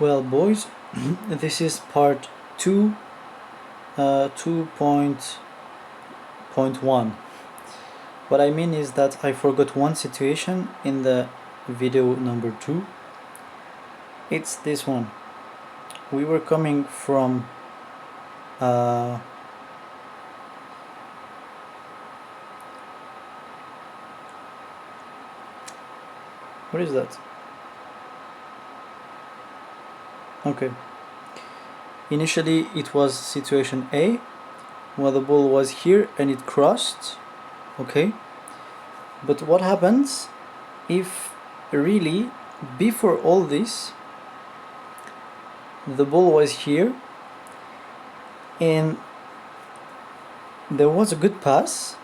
Well, boys, this is part 2, 2.1. What I mean is that I forgot one situation in the video number 2. It's this one. We were coming from what is that? Okay. Initially it was situation A, where the ball was here and it crossed. Okay. But what happens if really before all this the ball was here and there was a good pass,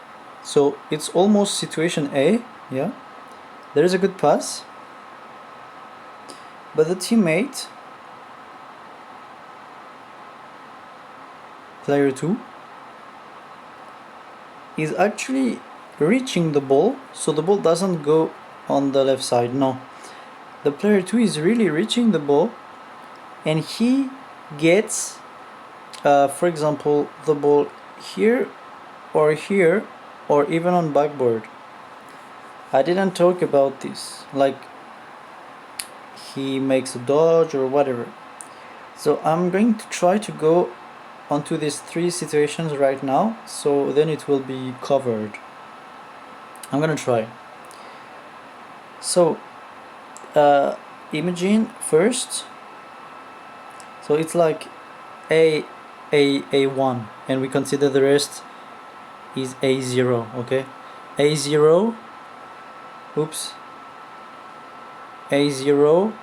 so it's almost situation A, yeah, there is a good pass, but the teammate, player 2, is actually reaching the ball, so the ball doesn't go on the left side. No, the player 2 is really reaching the ball and he gets for example the ball here or even on backboard. I didn't talk about this, like he makes a dodge or whatever. So I'm going to try to go onto these 3 situations right now, so then it will be covered. I'm gonna try. So imagine first, so it's like A1 and we consider the rest is A0, okay? A0, oops, A0,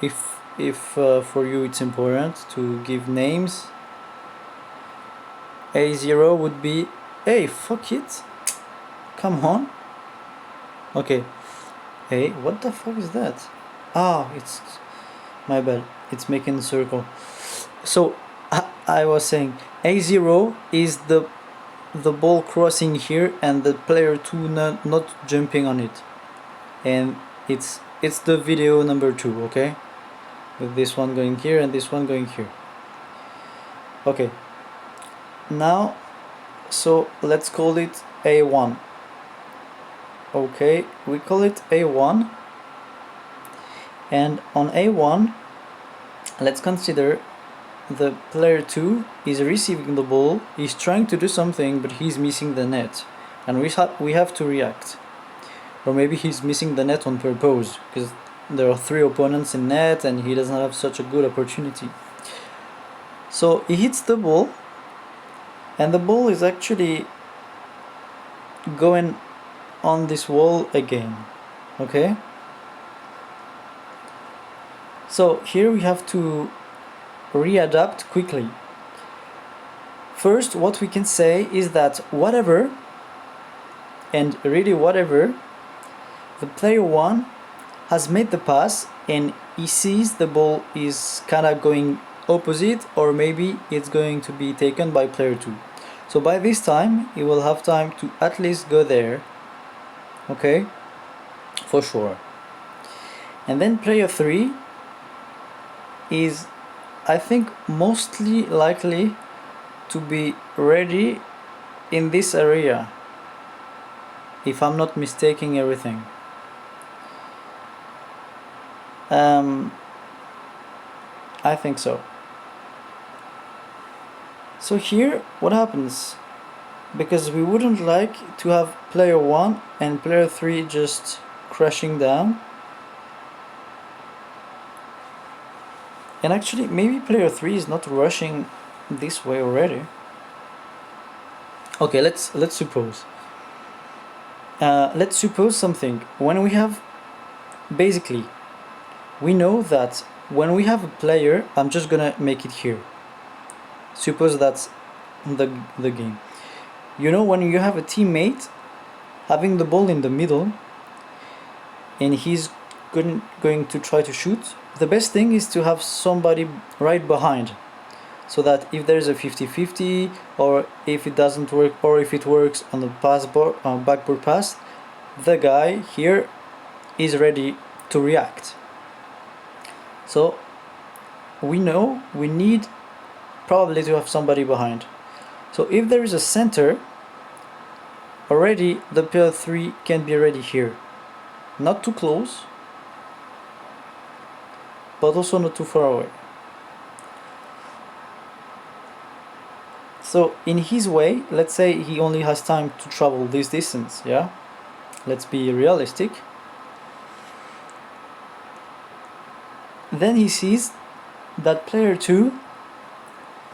if for you it's important to give names, A0 would be, hey, fuck it, come on. Okay, hey, what the fuck is that? Ah, it's my bad, it's making a circle. So I was saying A0 is the ball crossing here and the player 2 not jumping on it, and it's the video number 2, okay, with this one going here and this one going here. Okay, now so let's call it A1. Okay, we call it A1, and on A1 let's consider the player 2 is receiving the ball, he's trying to do something but he's missing the net, and we have to react. Or maybe he's missing the net on purpose because there are 3 opponents in net and he doesn't have such a good opportunity. So he hits the ball and the ball is actually going on this wall again, okay? So here we have to readapt quickly. First, what we can say is that whatever, and really whatever, the player 1 has made the pass and he sees the ball is kinda going opposite, or maybe it's going to be taken by player 2. So by this time he will have time to at least go there, okay, for sure. And then player 3 is, I think, mostly likely to be ready in this area, if I'm not mistaking everything. I think so. So here what happens, because we wouldn't like to have player 1 and player 3 just crashing down, and actually maybe player 3 is not rushing this way already. Okay, let's suppose something. When we have, basically we know that when we have a player, I'm just gonna make it here, suppose that's the game. You know, when you have a teammate having the ball in the middle and he's going to try to shoot, the best thing is to have somebody right behind, so that if there's a 50-50, or if it doesn't work, or if it works on the backboard pass, the guy here is ready to react. So we know we need probably to have somebody behind. So if there is a center, already the player 3 can be ready here. Not too close, but also not too far away. So in his way, let's say he only has time to travel this distance, yeah? Let's be realistic. Then he sees that player 2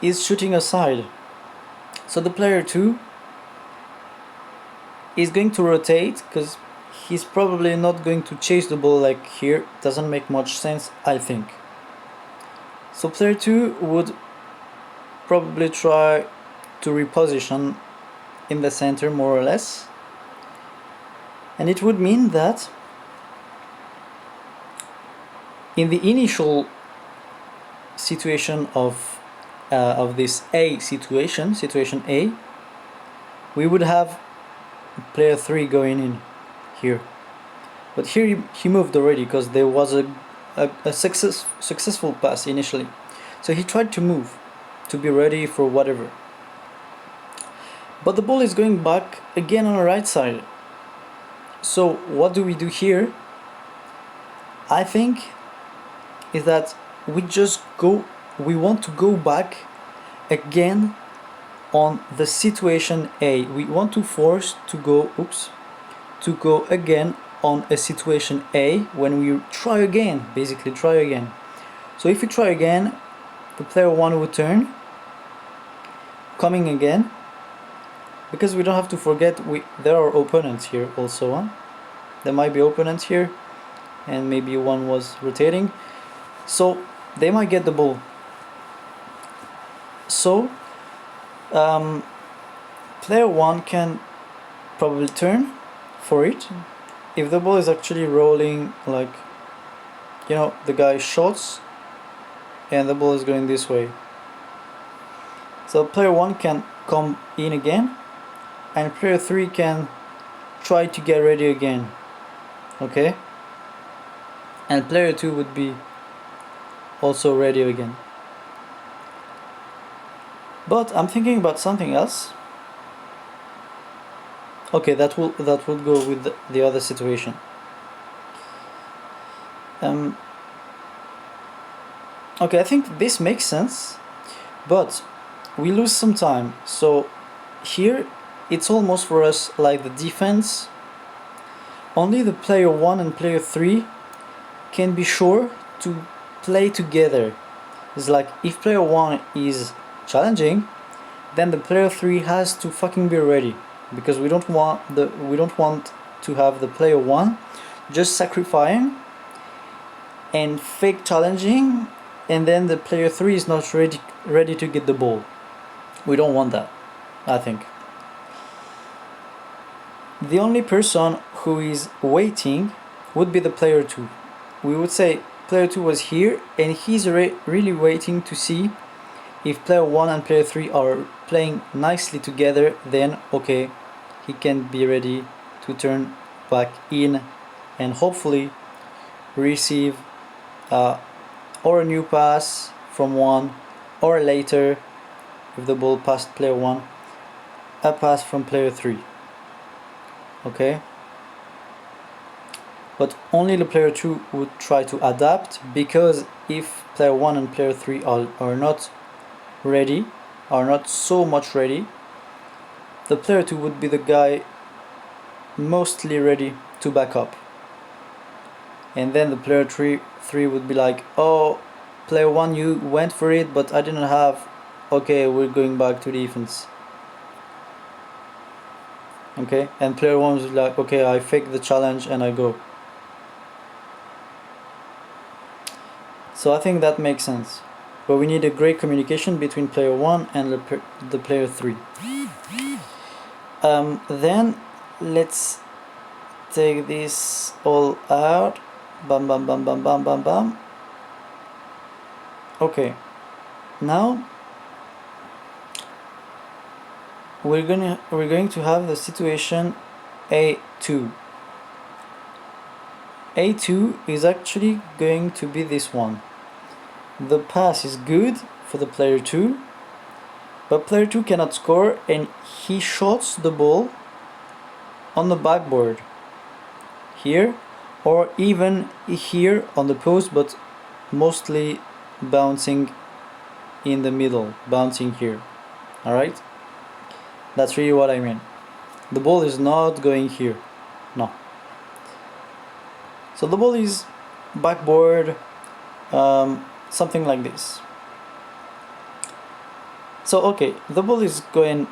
is shooting aside. So the player 2 is going to rotate, because he's probably not going to chase the ball like here. Doesn't make much sense, I think. So player 2 would probably try to reposition in the center more or less. And it would mean that in the initial situation of this A situation A, we would have player 3 going in here. But here he moved already, because there was a successful pass initially. So he tried to move to be ready for whatever. But the ball is going back again on the right side. So what do we do here? I think is that we want to go back again on the situation A. We want to force to go again on a situation A when we try again, basically try again. So if we try again, the player 1 would turn, coming again, because we don't have to forget there are opponents here also. There might be opponents here, and maybe one was rotating, so they might get the ball. So player 1 can probably turn for it. If the ball is actually rolling, like, you know, the guy shots and the ball is going this way, so player 1 can come in again, and player 3 can try to get ready again. Okay, and player 2 would be also ready again. But I'm thinking about something else. Okay, that will go with the other situation. Okay, I think this makes sense, but we lose some time. So here it's almost for us like the defense. Only the player 1 and player 3 can be sure to play together. It's like if player 1 is challenging, then the player 3 has to fucking be ready, because we don't want to have the player 1 just sacrificing and fake challenging, and then the player 3 is not ready to get the ball. We don't want that, I think. The only person who is waiting would be the player 2. We would say player 2 was here, and he's really waiting to see if player 1 and player 3 are playing nicely together. Then okay, he can be ready to turn back in and hopefully receive or a new pass from 1, or later, if the ball passed player 1, a pass from player 3. Okay, but only the player 2 would try to adapt, because if player 1 and player 3 are not ready, are not so much ready, the player 2 would be the guy mostly ready to back up, and then the player 3 would be like, oh, player 1, you went for it, but I didn't have, okay, we're going back to defense. Okay, and player 1 was like, okay, I fake the challenge and I go. So I think that makes sense, but we need a great communication between player 1 and the player 3. Then let's take this all out. Bam bam bam bam bam bam bam. Okay, now we're going to have the situation A2. A2 is actually going to be this one. the pass is good for the player 2, but player 2 cannot score, and he shots the ball on the backboard here, or even here on the post, but mostly bouncing in the middle, bouncing here. Alright? That's really what I mean. The ball is not going here. No. So the ball is backboard, something like this. So okay, the ball is going,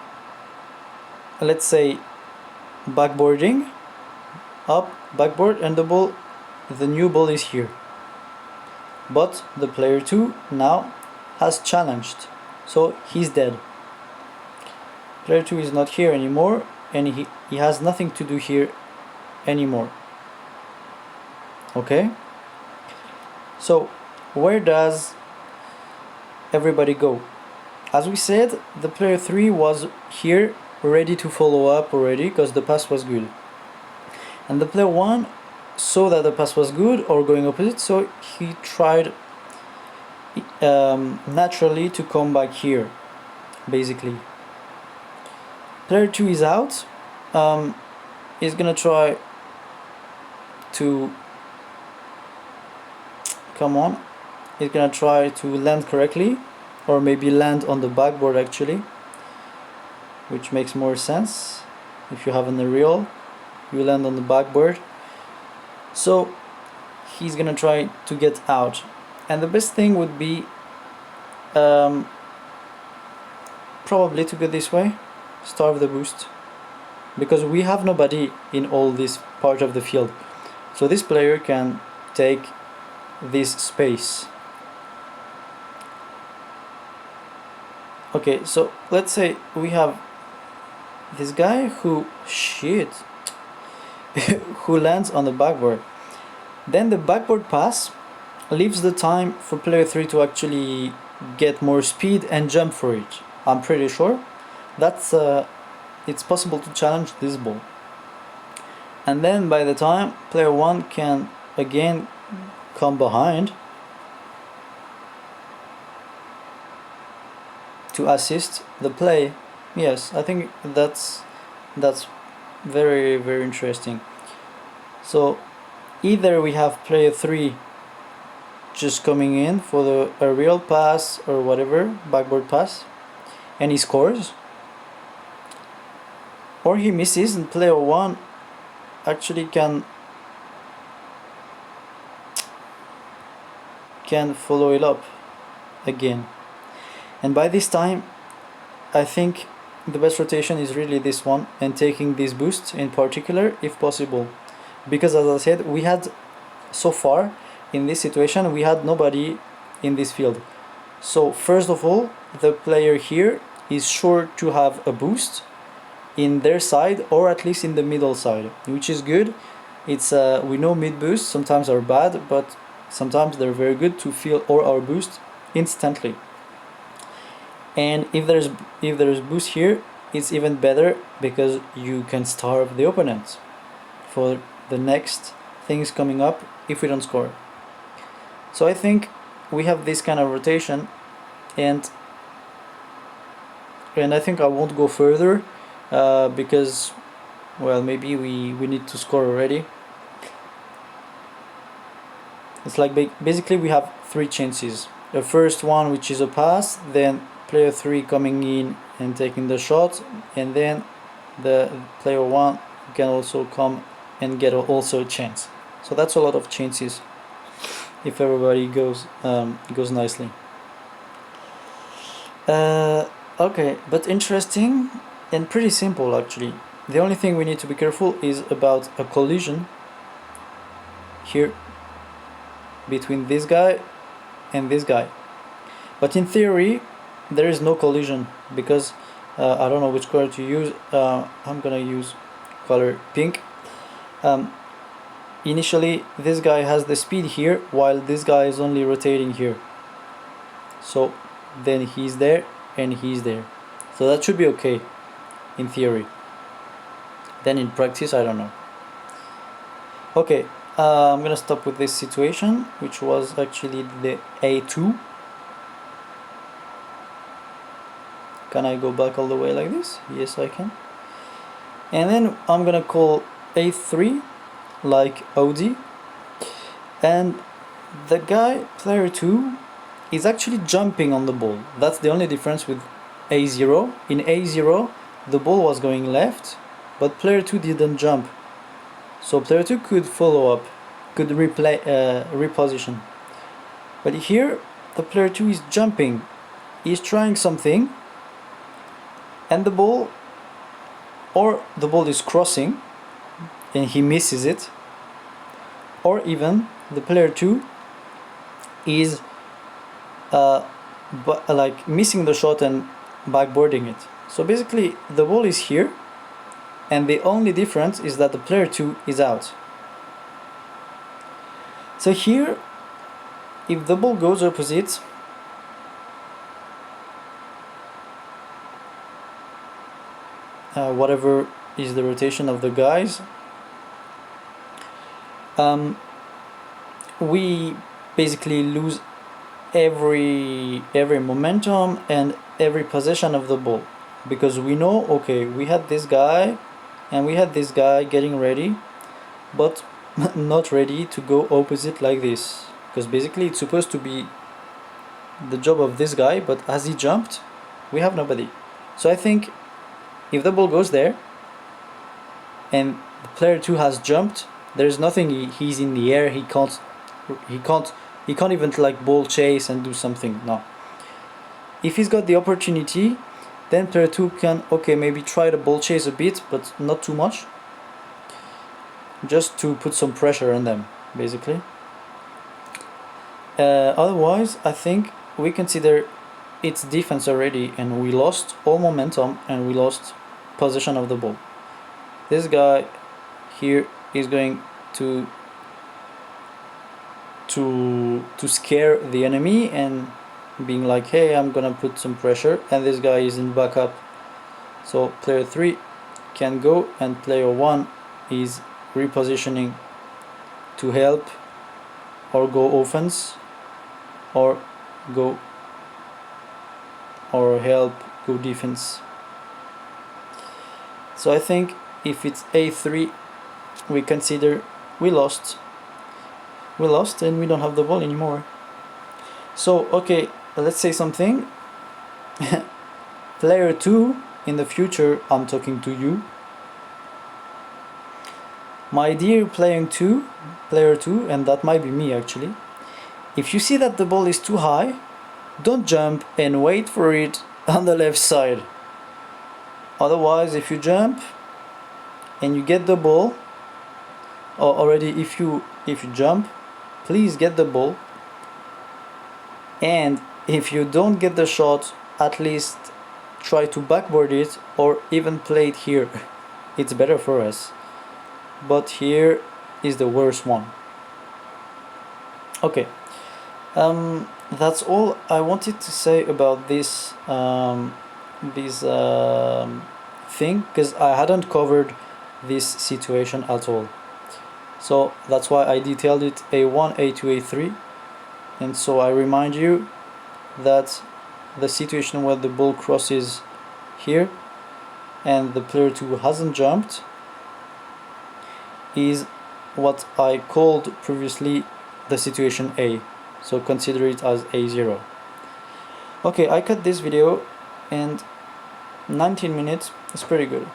let's say, backboarding, up, backboard, and the new ball is here. But the player 2 now has challenged, so he's dead. Player 2 is not here anymore, and he has nothing to do here anymore. Okay? So, where does everybody go? As we said, the player 3 was here ready to follow up already because the pass was good. And the player 1 saw that the pass was good or going opposite, so he tried naturally to come back here, basically. Player 2 is out. He's gonna try to he's gonna try to land correctly, or maybe land on the backboard actually, which makes more sense. If you have an aerial, you land on the backboard. So he's gonna try to get out, and the best thing would be probably to go this way, starve the boost, because we have nobody in all this part of the field, so this player can take this space. Okay, so let's say we have this guy who who lands on the backboard. Then the backboard pass leaves the time for player 3 to actually get more speed and jump for it. I'm pretty sure that's it's possible to challenge this ball. And then by the time player 1 can again come behind to assist the play. Yes, I think that's very, very interesting. So either we have player 3 just coming in for a real pass or whatever, backboard pass, and he scores, or he misses and player 1 actually can follow it up again. And by this time I think the best rotation is really this one, and taking this boost in particular if possible, because as I said, we had so far in this situation we had nobody in this field. So first of all, the player here is sure to have a boost in their side, or at least in the middle side, which is good. It's we know mid boosts sometimes are bad, but sometimes they're very good to feel our boost instantly. And if there's boost here, it's even better, because you can starve the opponent for the next things coming up if we don't score. So I think we have this kind of rotation, and I think I won't go further because, well, maybe we need to score already. It's like basically we have 3 chances. The first one, which is a pass, then player 3 coming in and taking the shot, and then the player 1 can also come and get also a chance. So that's a lot of chances if everybody goes nicely. Okay, but interesting and pretty simple actually. The only thing we need to be careful is about a collision here between this guy and this guy. But in theory there is no collision, because I don't know which color to use. I'm gonna use color pink. Initially this guy has the speed here, while this guy is only rotating here. So then he's there and he's there. So that should be okay in theory. Then in practice, I don't know. Okay, I'm gonna stop with this situation, which was actually the A2. Can I go back all the way like this? Yes, I can. And then I'm gonna call a3 like OD, and the guy, player 2, is actually jumping on the ball. That's the only difference with a0. In a0 the ball was going left, but player 2 didn't jump, so player 2 could follow up, could reposition. But here the player 2 is jumping, he's trying something, and the ball is crossing and he misses it, or even the player 2 is like missing the shot and backboarding it. So basically the ball is here, and the only difference is that the player 2 is out. So here, if the ball goes opposite, whatever is the rotation of the guys, we basically lose every momentum and every possession of the ball, because we know, okay, we had this guy and we had this guy getting ready, but not ready to go opposite like this, because basically it's supposed to be the job of this guy, but as he jumped, we have nobody. So I think if the ball goes there and the player 2 has jumped, there's nothing, he's in the air, he can't even like ball chase and do something. No. If he's got the opportunity, then player 2 can, okay, maybe try to ball chase a bit, but not too much, just to put some pressure on them, basically. Otherwise, I think we consider it's defense already, and we lost all momentum and we lost possession of the ball. This guy here is going to scare the enemy and being like, hey, I'm gonna put some pressure, and this guy is in backup. So player 3 can go, and player 1 is repositioning to help or go offense, or help go defense. So I think if it's a3, we consider we lost and we don't have the ball anymore. So okay, let's say something. Player 2, in the future, I'm talking to you, my dear player 2, and that might be me actually. If you see that the ball is too high, don't jump and wait for it on the left side. Otherwise, if you jump and you get the ball, or already if you jump, please get the ball, and if you don't get the shot, at least try to backboard it or even play it here. It's better for us, but here is the worst one. Okay, that's all I wanted to say about this thing, because I hadn't covered this situation at all. So that's why I detailed it a1, a2, a3. And so I remind you that the situation where the ball crosses here and the player 2 hasn't jumped is what I called previously the situation A. So consider it as a0. Okay, I cut this video, and 19 minutes is pretty good.